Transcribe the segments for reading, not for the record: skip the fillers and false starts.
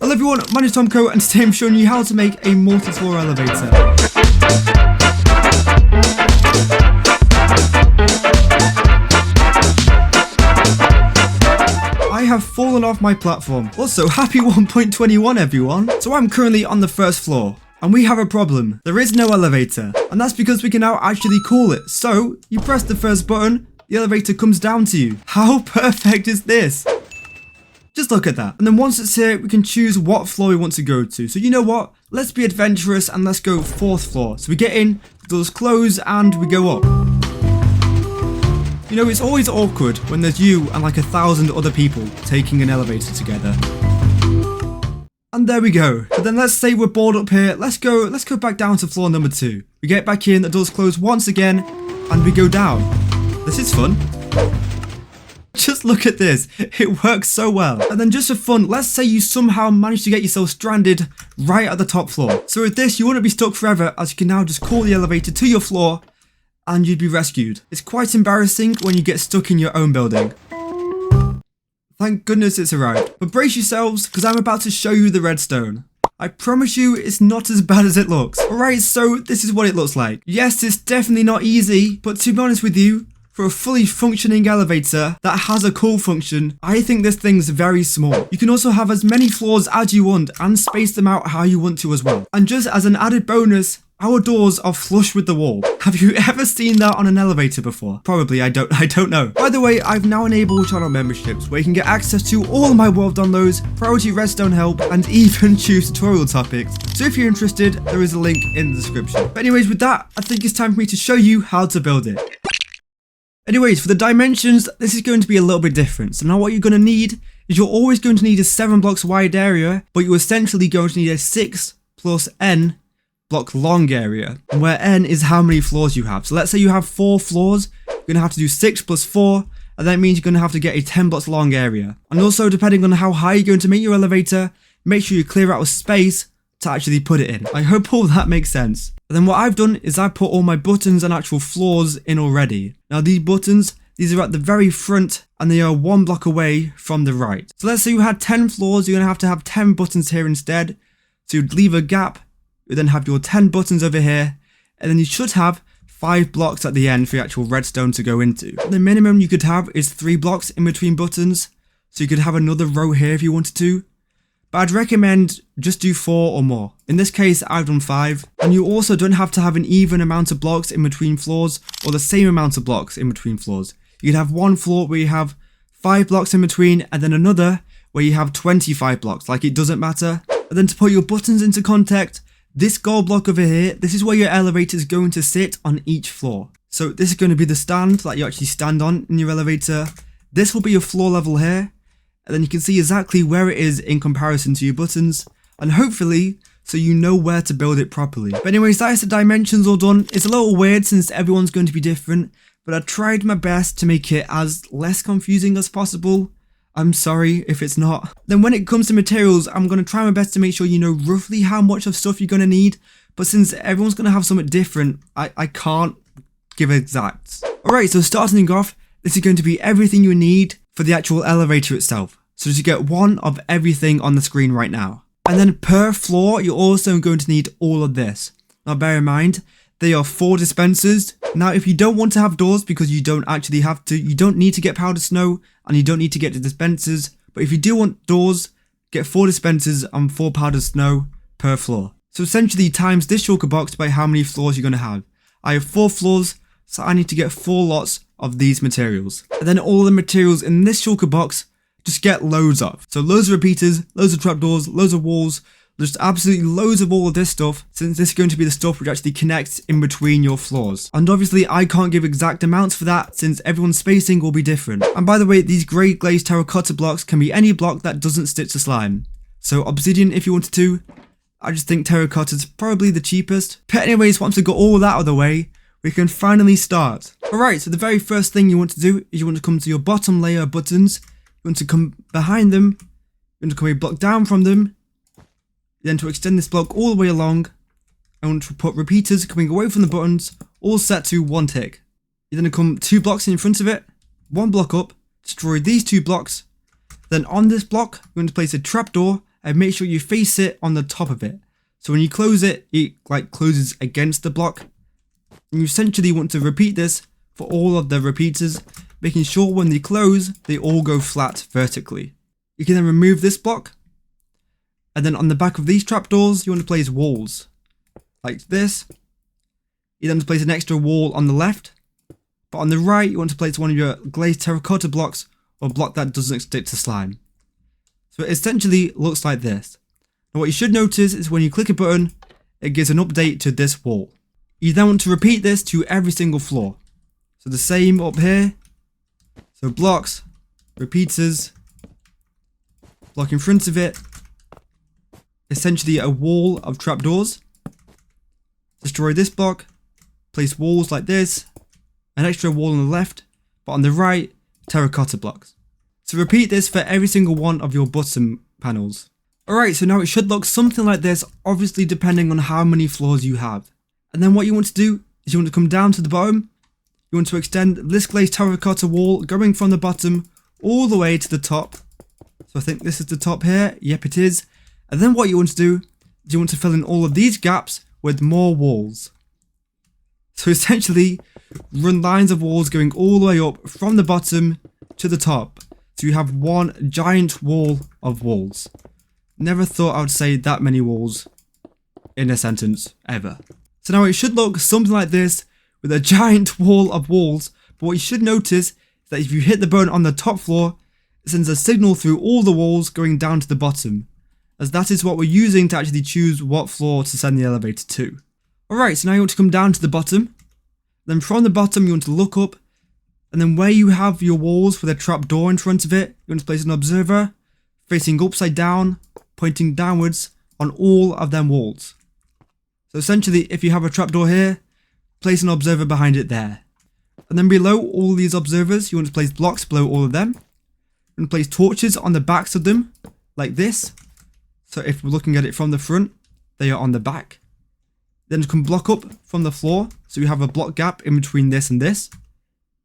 Hello everyone, my name is Tomco and today I'm showing you how to make a multi-floor elevator. I have fallen off my platform. Also, happy 1.21 everyone. So I'm currently on the first floor. And we have a problem. There is no elevator. And that's because we can now actually call it. So, you press the first button, the elevator comes down to you. How perfect is this? Just look at that. And then once it's here, we can choose what floor we want to go to. So you know what? Let's be adventurous and let's go 4th floor. So we get in, the doors close, and we go up. You know, it's always awkward when there's you and like 1,000 other people taking an elevator together. And there we go. But then let's say we're bored up here. Let's go back down to floor number 2. We get back in, the doors close once again, and we go down. This is fun. Just look at this. It works so well. And then just for fun, let's say you somehow manage to get yourself stranded right at the top floor. So with this, you wouldn't be stuck forever, as you can now just call the elevator to your floor and you'd be rescued. It's quite embarrassing when you get stuck in your own building. Thank goodness it's arrived. But brace yourselves, because I'm about to show you the redstone. I promise you it's not as bad as it looks. Alright, so this is what it looks like. Yes, it's definitely not easy, but to be honest with you, for a fully functioning elevator that has a call function, I think this thing's very small. You can also have as many floors as you want and space them out how you want to as well. And just as an added bonus, our doors are flush with the wall. Have you ever seen that on an elevator before? Probably, I don't know. By the way, I've now enabled channel memberships where you can get access to all my world downloads, priority redstone help, and even choose tutorial topics. So if you're interested, there is a link in the description. But anyways, with that, I think it's time for me to show you how to build it. Anyways, for the dimensions, this is going to be a little bit different. So now what you're going to need is you're always going to need a 7 blocks wide area, but you're essentially going to need a 6 plus n block long area, and where n is how many floors you have. So let's say you have 4 floors, you're going to have to do 6 plus 4, and that means you're going to have to get a 10 blocks long area. And also, depending on how high you're going to make your elevator, make sure you clear out a space to actually put it in. I hope all that makes sense. And then what I've done is I put all my buttons and actual floors in already. Now these buttons, these are at the very front and they are 1 block away from the right. So let's say you had 10 floors, you're going to have 10 buttons here instead. So you'd leave a gap, you then have your 10 buttons over here, and then you should have 5 blocks at the end for your actual redstone to go into. The minimum you could have is 3 blocks in between buttons, so you could have another row here if you wanted to. But I'd recommend just do 4 or more. In this case, I've done 5. And you also don't have to have an even amount of blocks in between floors or the same amount of blocks in between floors. You could have one floor where you have 5 blocks in between and then another where you have 25 blocks. Like, it doesn't matter. And then to put your buttons into context, this gold block over here, this is where your elevator is going to sit on each floor. So this is going to be the stand that you actually stand on in your elevator. This will be your floor level here. And then you can see exactly where it is in comparison to your buttons, and hopefully, so you know where to build it properly. But anyways, that is the dimensions all done. It's a little weird since everyone's going to be different, but I tried my best to make it as less confusing as possible. I'm sorry if it's not. Then when it comes to materials, I'm going to try my best to make sure you know roughly how much of stuff you're going to need, but since everyone's going to have something different, I can't give exacts. Alright, so starting off, this is going to be everything you need for the actual elevator itself. So to get one of everything on the screen right now. And then per floor, you're also going to need all of this. Now bear in mind, they are 4 dispensers. Now if you don't want to have doors because you don't actually have to, you don't need to get powdered snow and you don't need to get the dispensers. But if you do want doors, get 4 dispensers and 4 powdered snow per floor. So essentially times this shulker box by how many floors you're going to have. I have 4 floors, so I need to get 4 lots of these materials. And then all the materials in this shulker box, just get loads of. So loads of repeaters, loads of trapdoors, loads of walls, just absolutely loads of all of this stuff, since this is going to be the stuff which actually connects in between your floors. And obviously I can't give exact amounts for that since everyone's spacing will be different. And by the way, these grey glazed terracotta blocks can be any block that doesn't stick to slime. So obsidian if you wanted to. I just think terracotta is probably the cheapest. But anyways, once we've got all that out of the way, we can finally start. Alright, so the very first thing you want to do is you want to come to your bottom layer of buttons. You want to come behind them, you want to come a block down from them, then to extend this block all the way along, I want to put repeaters coming away from the buttons, all set to 1 tick. You're then going to come 2 blocks in front of it, 1 block up, destroy these 2 blocks, then on this block, you're going to place a trapdoor and make sure you face it on the top of it. So when you close it, it like closes against the block. And you essentially want to repeat this for all of the repeaters, making sure when they close, they all go flat vertically. You can then remove this block. And then on the back of these trapdoors, you want to place walls. Like this. You then place an extra wall on the left. But on the right, you want to place one of your glazed terracotta blocks, or a block that doesn't stick to slime. So it essentially looks like this. Now what you should notice is when you click a button, it gives an update to this wall. You then want to repeat this to every single floor. So the same up here. So blocks, repeaters, block in front of it. Essentially a wall of trapdoors. Destroy this block. Place walls like this. An extra wall on the left, but on the right, terracotta blocks. So repeat this for every single one of your bottom panels. Alright, so now it should look something like this, obviously depending on how many floors you have. And then what you want to do is you want to come down to the bottom. You want to extend this glazed terracotta wall going from the bottom all the way to the top. So I think this is the top here. Yep, it is. And then what you want to do is you want to fill in all of these gaps with more walls. So essentially, run lines of walls going all the way up from the bottom to the top. So you have one giant wall of walls. Never thought I would say that many walls in a sentence ever. So now it should look something like this with a giant wall of walls. But what you should notice is that if you hit the button on the top floor, it sends a signal through all the walls going down to the bottom, as that is what we're using to actually choose what floor to send the elevator to. Alright, so now you want to come down to the bottom. Then from the bottom you want to look up, and then where you have your walls with a trap door in front of it, you want to place an observer facing upside down, pointing downwards on all of them walls. So essentially, if you have a trapdoor here, place an observer behind it there. And then below all these observers, you want to place blocks below all of them. And place torches on the backs of them, like this. So if we're looking at it from the front, they are on the back. Then you can block up from the floor, so you have a block gap in between this and this.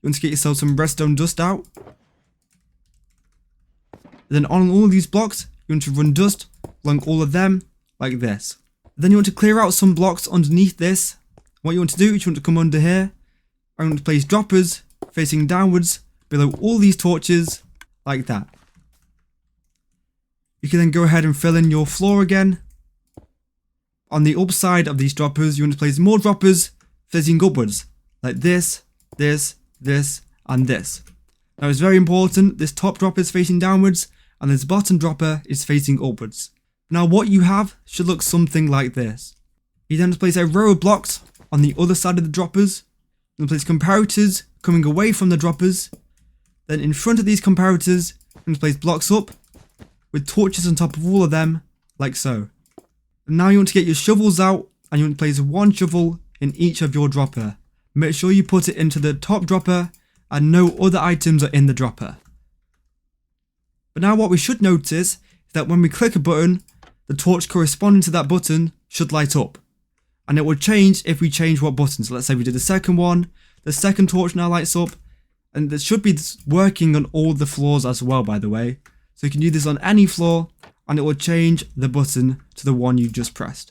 You want to get yourself some redstone dust out. Then on all of these blocks, you want to run dust along all of them, like this. Then you want to clear out some blocks underneath this. What you want to do is you want to come under here. I want to place droppers facing downwards below all these torches, like that. You can then go ahead and fill in your floor again. On the upside of these droppers, you want to place more droppers facing upwards, like this, this, this, and this. Now it's very important, this top dropper is facing downwards, and this bottom dropper is facing upwards. Now what you have should look something like this. You then place a row of blocks on the other side of the droppers. You place comparators coming away from the droppers. Then in front of these comparators, you place blocks up with torches on top of all of them, like so. And now you want to get your shovels out, and you want to place one shovel in each of your dropper. Make sure you put it into the top dropper and no other items are in the dropper. But now what we should notice is that when we click a button, the torch corresponding to that button should light up. And it will change if we change what button. So let's say we did the second one, the second torch now lights up, and this should be working on all the floors as well, by the way. So you can do this on any floor, and it will change the button to the one you just pressed.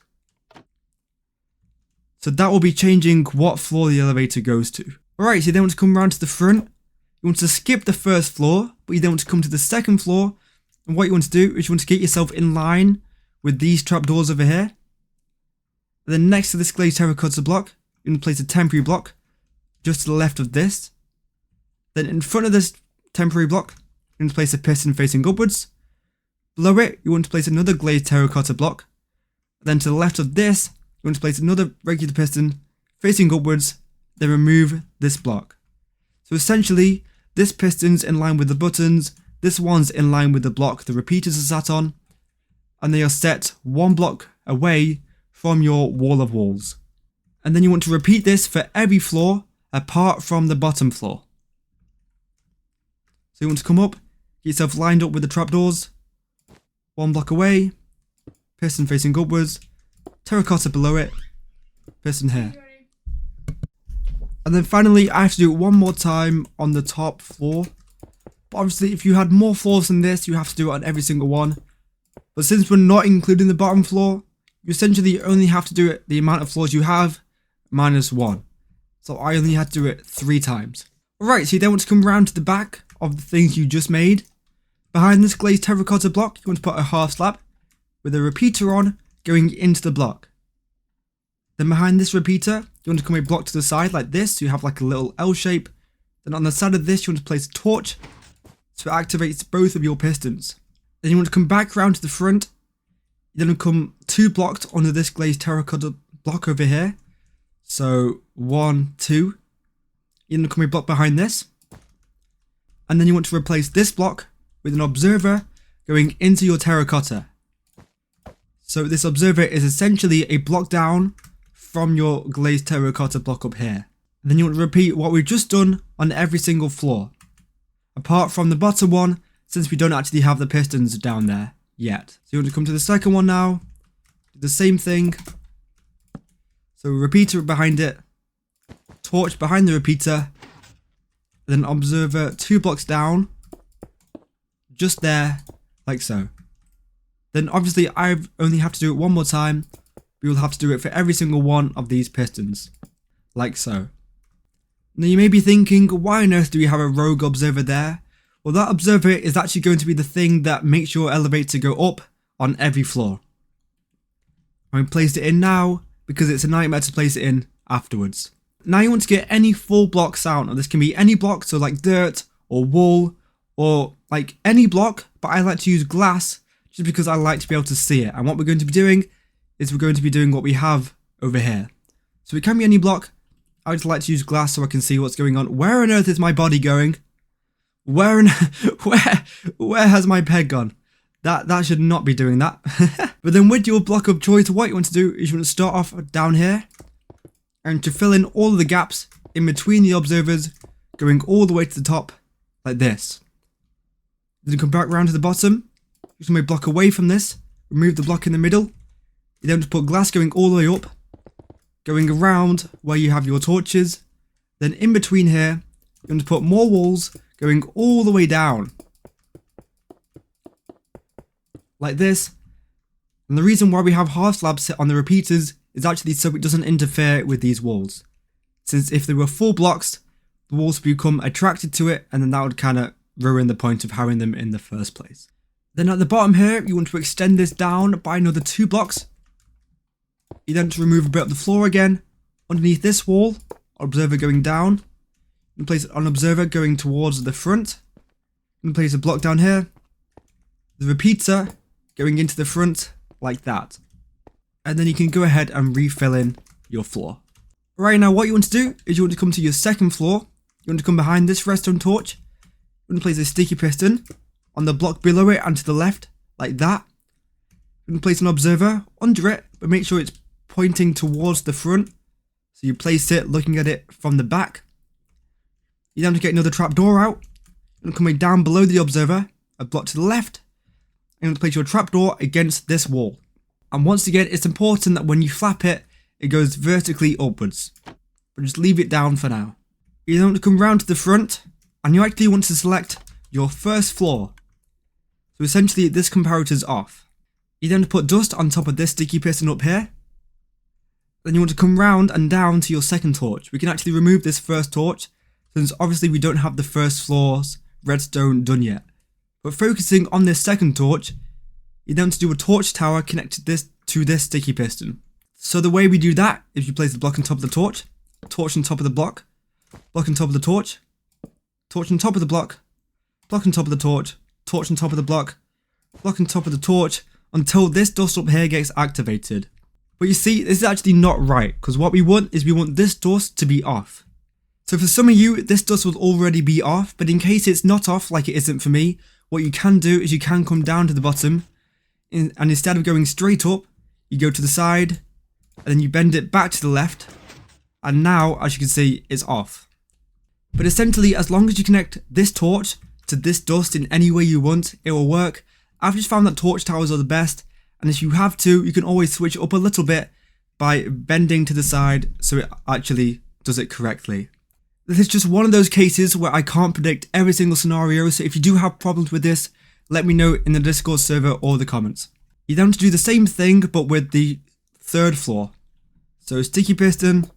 So that will be changing what floor the elevator goes to. Alright, so you then want to come around to the front. You want to skip the first floor, but you then want to come to the second floor. And what you want to do is you want to get yourself in line with these trapdoors over here. And then next to this glazed terracotta block, you want to place a temporary block just to the left of this. Then in front of this temporary block, you want to place a piston facing upwards. Below it, you want to place another glazed terracotta block. Then to the left of this, you want to place another regular piston facing upwards, then remove this block. So essentially, this piston's in line with the buttons, this one's in line with the block the repeaters are sat on, and they are set one block away from your wall of walls. And then you want to repeat this for every floor apart from the bottom floor. So you want to come up, get yourself lined up with the trapdoors, one block away, piston facing upwards, terracotta below it, piston here. And then finally, I have to do it one more time on the top floor. But obviously, if you had more floors than this, you have to do it on every single one. But since we're not including the bottom floor, you essentially only have to do it the amount of floors you have minus 1. So I only had to do it 3 times. Alright, so you then want to come around to the back of the things you just made. Behind this glazed terracotta block, you want to put a half slab with a repeater on going into the block. Then behind this repeater, you want to come a block to the side like this, so you have like a little L shape. Then on the side of this, you want to place a torch, so it activates both of your pistons. Then you want to come back around to the front. You're going to come 2 blocks onto this glazed terracotta block over here. So 1, 2. You're going to come a block behind this. And then you want to replace this block with an observer going into your terracotta. So this observer is essentially a block down from your glazed terracotta block up here. And then you want to repeat what we've just done on every single floor. Apart from the bottom one, since we don't actually have the pistons down there yet. So you want to come to the second one now. Do the same thing. So repeater behind it. Torch behind the repeater. Then observer 2 blocks down. Just there, like so. Then obviously I only have to do it one more time. We will have to do it for every single one of these pistons. Like so. Now you may be thinking, why on earth do we have a rogue observer there? Well, that observer is actually going to be the thing that makes your elevator go up on every floor. I placed it in now because it's a nightmare to place it in afterwards. Now you want to get any full blocks out. Now this can be any block, so like dirt or wool or like any block, but I like to use glass just because I like to be able to see it. And what we're going to be doing is we're going to be doing what we have over here. So it can be any block. I just like to use glass so I can see what's going on. Where on earth is my body going? Where has my peg gone? That should not be doing that. But then with your block of choice, what you want to do is you want to start off down here. And to fill in all of the gaps in between the observers, going all the way to the top, like this. Then come back around to the bottom. Just move a block away from this. Remove the block in the middle. You then just put glass going all the way up. Going around where you have your torches. Then in between here, you're going to put more walls going all the way down. Like this. And the reason why we have half slabs set on the repeaters is actually so it doesn't interfere with these walls. Since if they were full blocks, the walls would become attracted to it and then that would kind of ruin the point of having them in the first place. Then at the bottom here, you want to extend this down by another 2 blocks. You then to remove a bit of the floor again. Underneath this wall, observer going down. You place an observer going towards the front. You place a block down here. The repeater going into the front like that. And then you can go ahead and refill in your floor. Right now what you want to do is you want to come to your second floor. You want to come behind this redstone torch. You want to place a sticky piston on the block below it and to the left, like that. You can place an observer under it, but make sure it's pointing towards the front. So you place it looking at it from the back. You then have to get another trapdoor out. And coming down below the observer, a block to the left. And you want to place your trapdoor against this wall. And once again, it's important that when you flap it, it goes vertically upwards. But just leave it down for now. You then want to come round to the front, and you actually want to select your first floor. So essentially, this comparator's off. You then put dust on top of this sticky piston up here. Then you want to come round and down to your second torch. We can actually remove this first torch, since obviously we don't have the first floor's redstone done yet. But focusing on this second torch, you then want to do a torch tower connected to this sticky piston. So the way we do that is you place the block on top of the torch on top of the block on top of the torch on top of the block on top of the torch on top of the block on top of the torch, until this dust up here gets activated. But you see, this is actually not right, because what we want this dust to be off. So for some of you, this dust will already be off, but in case it's not off like it isn't for me, what you can do is you can come down to the bottom, and instead of going straight up, you go to the side, and then you bend it back to the left, and now, as you can see, it's off. But essentially, as long as you connect this torch to this dust in any way you want, it will work. I've just found that torch towers are the best, and if you have to, you can always switch it up a little bit by bending to the side so it actually does it correctly. This is just one of those cases where I can't predict every single scenario, so if you do have problems with this, let me know in the Discord server or the comments. You then want to do the same thing but with the third floor. So sticky piston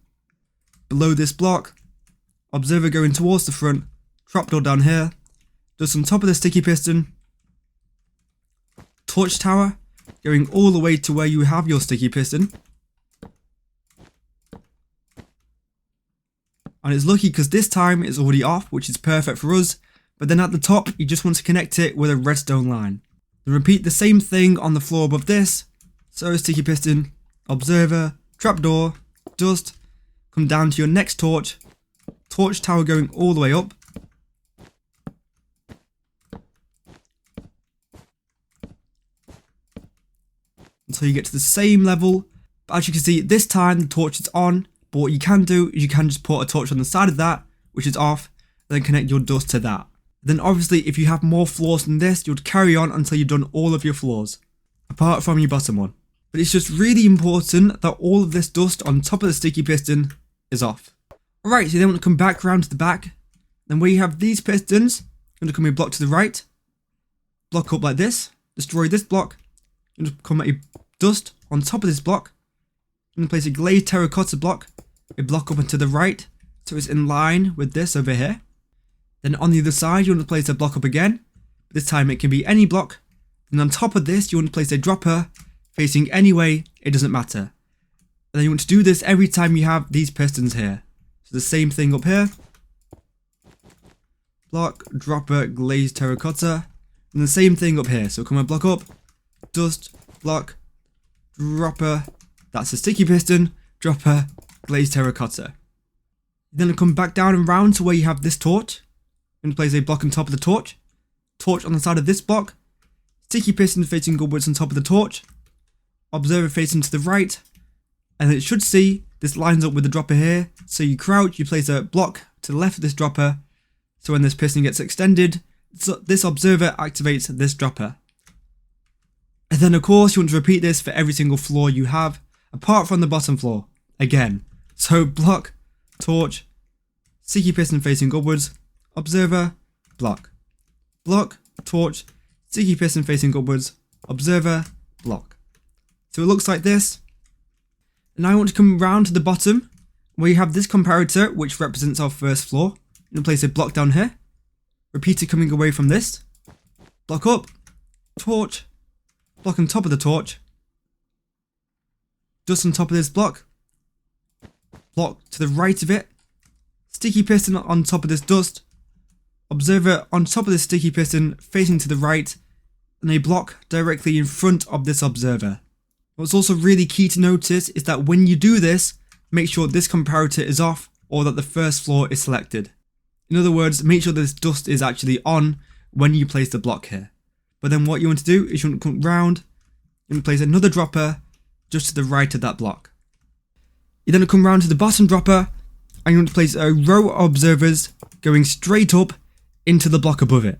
below this block, observer going towards the front, trapdoor down here, just on top of the sticky piston, torch tower going all the way to where you have your sticky piston. And it's lucky because this time it's already off, which is perfect for us. But then at the top, you just want to connect it with a redstone line. Then repeat the same thing on the floor above this. So sticky piston, observer, trapdoor, dust, come down to your next torch, torch tower going all the way up. Until you get to the same level. But as you can see, this time the torch is on. But what you can do is you can just put a torch on the side of that, which is off, then connect your dust to that. Then obviously if you have more floors than this, you would carry on until you've done all of your floors, apart from your bottom one. But it's just really important that all of this dust on top of the sticky piston is off. Alright, so you then want to come back around to the back. Then where you have these pistons, you're going to come a block to the right, block up like this, destroy this block, you're going to come at a dust on top of this block. I'm going to place a glazed terracotta block, a block up and to the right, so it's in line with this over here. Then on the other side, you want to place a block up again. This time it can be any block. And on top of this, you want to place a dropper facing any way, it doesn't matter. And then you want to do this every time you have these pistons here. So the same thing up here. Block, dropper, glazed terracotta. And the same thing up here. So come and block up, dust, block, dropper. That's a sticky piston, dropper, glazed terracotta. Then come back down and round to where you have this torch. You're going to place a block on top of the torch. Torch on the side of this block. Sticky piston facing upwards on top of the torch. Observer facing to the right. And it should see this lines up with the dropper here. So you crouch, you place a block to the left of this dropper. So when this piston gets extended, this observer activates this dropper. And then of course you want to repeat this for every single floor you have, apart from the bottom floor, again. So block, torch, sticky piston facing upwards, observer, block. Block, torch, sticky piston facing upwards, observer, block. So it looks like this. And now I want to come round to the bottom, where you have this comparator, which represents our first floor. I'm going to place a block down here. Repeat it coming away from this. Block up, torch, block on top of the torch. Dust on top of this block. Block to the right of it. Sticky piston on top of this dust. Observer on top of this sticky piston facing to the right. And a block directly in front of this observer. What's also really key to notice is that when you do this, make sure this comparator is off or that the first floor is selected. In other words, make sure this dust is actually on when you place the block here. But then what you want to do is you want to come round and place another dropper just to the right of that block. You then come round to the bottom dropper and you want to place a row of observers going straight up into the block above it.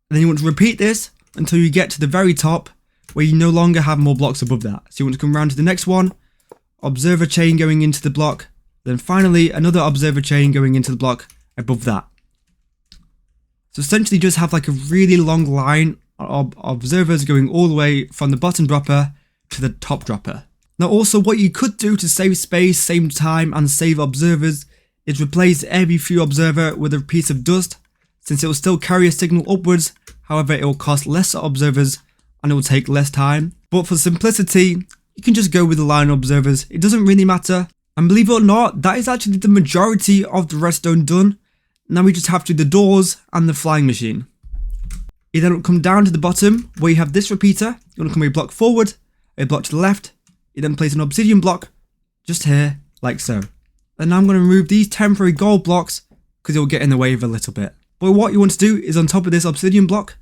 And then you want to repeat this until you get to the very top where you no longer have more blocks above that. So you want to come round to the next one, observer chain going into the block, then finally another observer chain going into the block above that. So essentially just have like a really long line of observers going all the way from the bottom dropper to the top dropper. Now also what you could do to save space, save time and save observers is replace every few observer with a piece of dust, since it will still carry a signal upwards. However, it will cost less observers and it will take less time. But for simplicity, you can just go with the line of observers. It doesn't really matter. And believe it or not, that is actually the majority of the redstone done. Now we just have to do the doors and the flying machine. You then come down to the bottom where you have this repeater. You want to come a block forward, a block to the left. You then place an obsidian block just here, like so. And now I'm going to remove these temporary gold blocks because it will get in the way of a little bit. But what you want to do is on top of this obsidian block,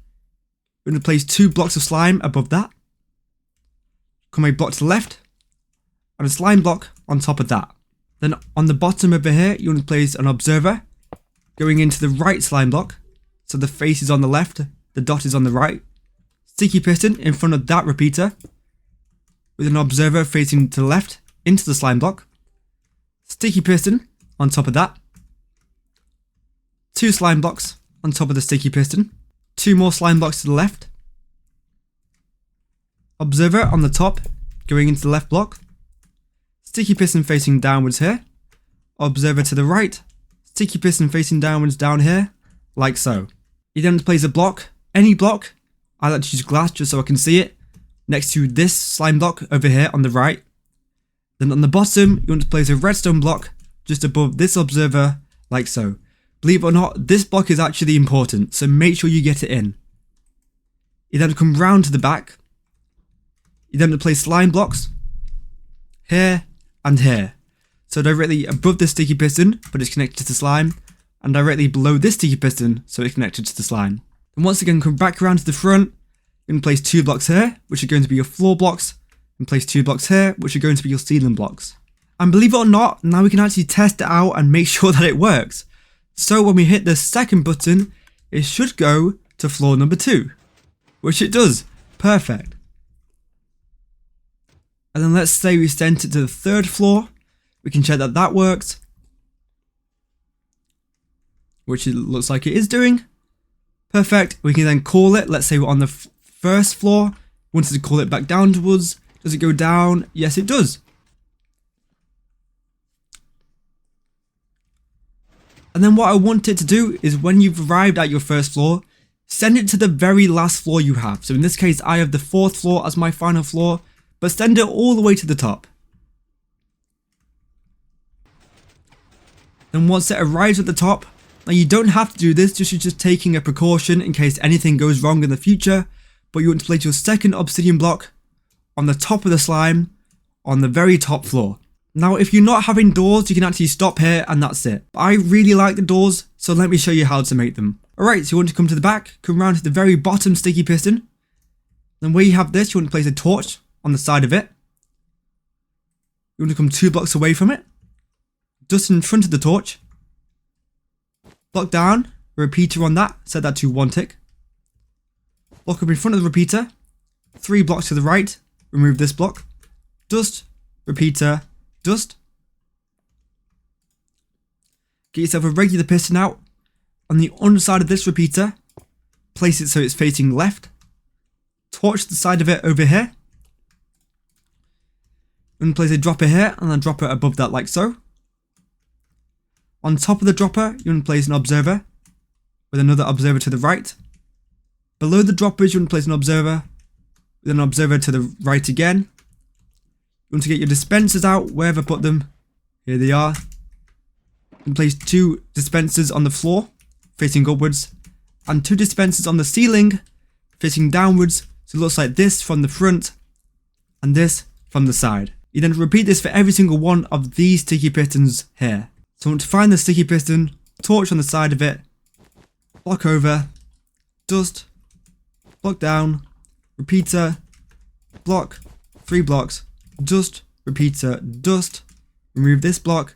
you're going to place 2 blocks of slime above that. Come a block to the left and a slime block on top of that. Then on the bottom over here, you want to place an observer going into the right slime block. So the face is on the left, the dot is on the right. Sticky piston in front of that repeater with an observer facing to the left into the slime block. Sticky piston on top of that. 2 slime blocks on top of the sticky piston. 2 more slime blocks to the left. Observer on the top, going into the left block. Sticky piston facing downwards here. Observer to the right. Sticky piston facing downwards down here, like so. You then place a block, any block. I like to use glass just so I can see it, next to this slime block over here on the right. Then on the bottom, you want to place a redstone block just above this observer, like so. Believe it or not, this block is actually important, so make sure you get it in. You then come round to the back. You then place slime blocks here and here. So directly above the sticky piston, but it's connected to the slime, and directly below this sticky piston, so it's connected to the slime. And once again, come back around to the front. You're going to place 2 blocks here, which are going to be your floor blocks, and place 2 blocks here, which are going to be your ceiling blocks. And believe it or not, now we can actually test it out and make sure that it works. So when we hit the second button, it should go to floor number 2, which it does. Perfect. And then let's say we sent it to the 3rd floor. We can check that that works, which it looks like it is doing. Perfect. We can then call it. Let's say we're on the 1st floor. Wanted to call it back downwards. Does it go down? Yes, it does. And then what I want it to do is when you've arrived at your 1st floor, send it to the very last floor you have. So in this case, I have the 4th floor as my final floor, but send it all the way to the top. Then once it arrives at the top, now you don't have to do this, you're just taking a precaution in case anything goes wrong in the future, but you want to place your 2nd obsidian block on the top of the slime on the very top floor. Now if you're not having doors, you can actually stop here and that's it. But I really like the doors, so let me show you how to make them. Alright, so you want to come to the back, come around to the very bottom sticky piston. Then where you have this, you want to place a torch on the side of it. You want to come 2 blocks away from it, just in front of the torch. Block down, a repeater on that, set that to 1 tick. Block up in front of the repeater, 3 blocks to the right, remove this block. Dust, repeater, dust. Get yourself a regular piston out. On the underside of this repeater, place it so it's facing left. Torch the side of it over here. And place a dropper here and then dropper above that like so. On top of the dropper, you want to place an observer with another observer to the right. Below the droppers, you want to place an observer with an observer to the right again. You want to get your dispensers out, wherever put them. Here they are. You can place 2 dispensers on the floor, facing upwards, and 2 dispensers on the ceiling, facing downwards, so it looks like this from the front, and this from the side. You then repeat this for every single one of these sticky pistons here. So I want to find the sticky piston, torch on the side of it, block over, dust, block down, repeater, block, 3 blocks, dust, repeater, dust, remove this block,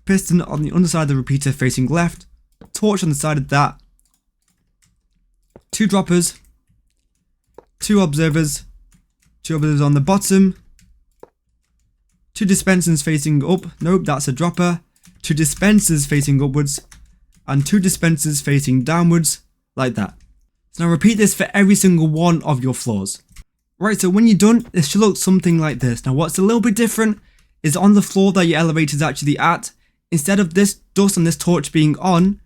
piston on the underside of the repeater facing left, torch on the side of that, 2 droppers, 2 observers, 2 observers on the bottom, 2 dispensers facing up, nope, that's a dropper, 2 dispensers facing upwards, and 2 dispensers facing downwards, like that. So now repeat this for every single one of your floors. Right, so when you're done, this should look something like this. Now what's a little bit different is on the floor that your elevator is actually at, instead of this dust and this torch being on,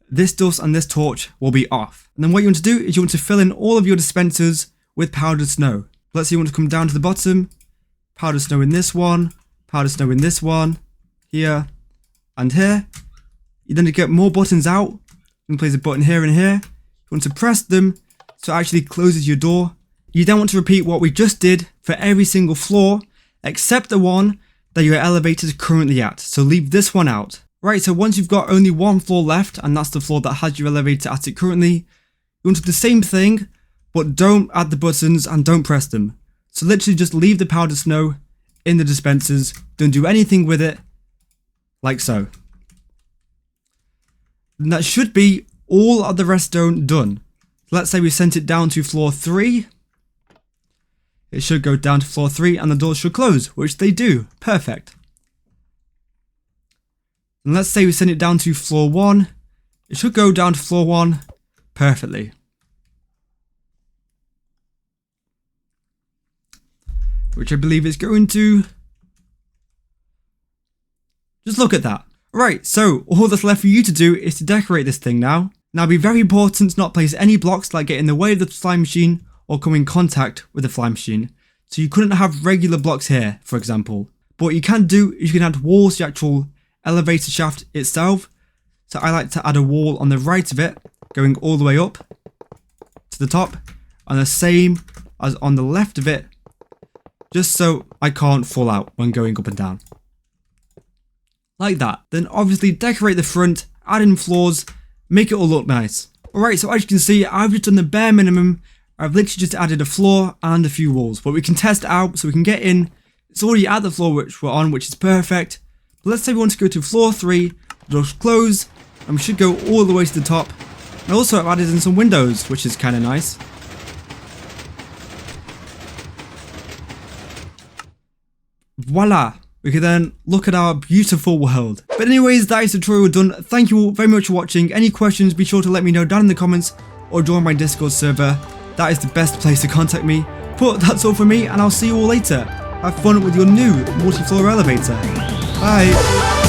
this dust and this torch will be off. And then what you want to do is you want to fill in all of your dispensers with powdered snow. Let's say you want to come down to the bottom, powdered snow in this one, powdered snow in this one, here, and here. You then get more buttons out. You can place a button here and here. You want to press them so it actually closes your door. You then want to repeat what we just did for every single floor, except the one that your elevator is currently at. So leave this one out. Right, so once you've got only one floor left, and that's the floor that has your elevator at it currently, you want to do the same thing, but don't add the buttons and don't press them. So literally just leave the powdered snow in the dispensers, don't do anything with it, like so. And that should be all of the redstone done. Let's say we sent it down to floor 3. It should go down to floor 3 and the doors should close, which they do. Perfect. And let's say we send it down to floor 1. It should go down to floor 1 perfectly. which I believe is going to... Just look at that. Right, so all that's left for you to do is to decorate this thing now. Now, it'd be very important to not place any blocks that get in the way of the fly machine or come in contact with the fly machine. So you couldn't have regular blocks here, for example. But what you can do is you can add walls to the actual elevator shaft itself. So I like to add a wall on the right of it, going all the way up to the top, and the same as on the left of it, just so I can't fall out when going up and down. Like that. Then obviously decorate the front, add in floors, make it all look nice. Alright, so as you can see, I've just done the bare minimum. I've literally just added a floor and a few walls, but we can test it out so we can get in. It's already at the floor which we're on, which is perfect. But let's say we want to go to floor 3, doors close, and we should go all the way to the top. And also I've added in some windows, which is kind of nice. Voila! We can then look at our beautiful world. But anyways, that is the tutorial done. Thank you all very much for watching. Any questions, be sure to let me know down in the comments or join my Discord server. That is the best place to contact me. But that's all from me, and I'll see you all later. Have fun with your new multi-floor elevator. Bye!